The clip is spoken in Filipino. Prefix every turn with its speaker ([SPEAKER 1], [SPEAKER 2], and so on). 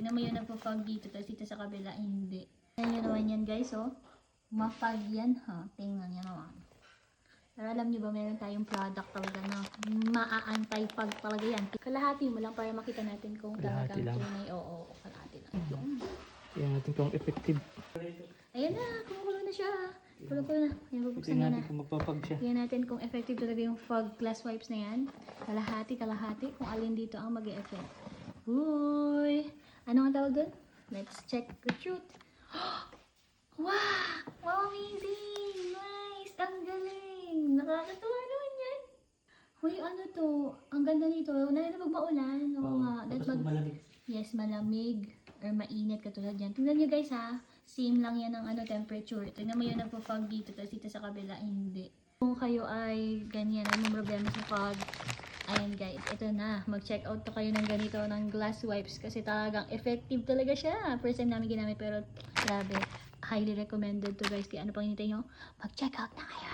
[SPEAKER 1] Tingnan mo yung nagpo-fog dito, tapos dito sa kabila, hindi. Tingnan nyo naman yan guys, oh. Ma-fog yan, ha. Tingnan nyo naman. Pero alam nyo ba, meron tayong product talaga na maa-anti-fog talaga yan. Kalahati mo lang para makita natin kung
[SPEAKER 2] Kalahati
[SPEAKER 1] talagang
[SPEAKER 2] lang.
[SPEAKER 1] tunay. Oo, kalahati lang.
[SPEAKER 2] Tingnan natin kung effective.
[SPEAKER 1] Ayan na, kumukulo na siya. Kulo-kulo na. Ayan, bubuksan
[SPEAKER 2] Tingnan
[SPEAKER 1] niya
[SPEAKER 2] natin
[SPEAKER 1] na.
[SPEAKER 2] kung magpapag siya.
[SPEAKER 1] Tingnan natin kung effective talaga yung fog glass wipes na yan. Kalahati, kung alin dito ang mag-e-effect. Uy! Ano ang tawag doon? Let's check the truth. Wow! Wow, amazing! Nice! Ang galing! Nakakatuwa naman yan. Uy, ano to? Ang ganda nito. Lalo na pag maulan. Oo nga.
[SPEAKER 2] Tapos malamig.
[SPEAKER 1] Yes, malamig or mainit katulad yan. Tingnan nyo guys ha. Same lang yan ang temperature. Tingnan mo yung nagpo-fog dito, tapos dito sa kabila, hindi. Kung kayo ay ganyan, ay may problema sa fog, ayan guys, ito na. Mag-check out to kayo ng ganito, ng glass wipes. Kasi talagang effective talaga siya. First time namin ginamit, pero grabe. Highly recommended to guys. Kaya ano pang hinintay nyo? Mag-check out na kayo.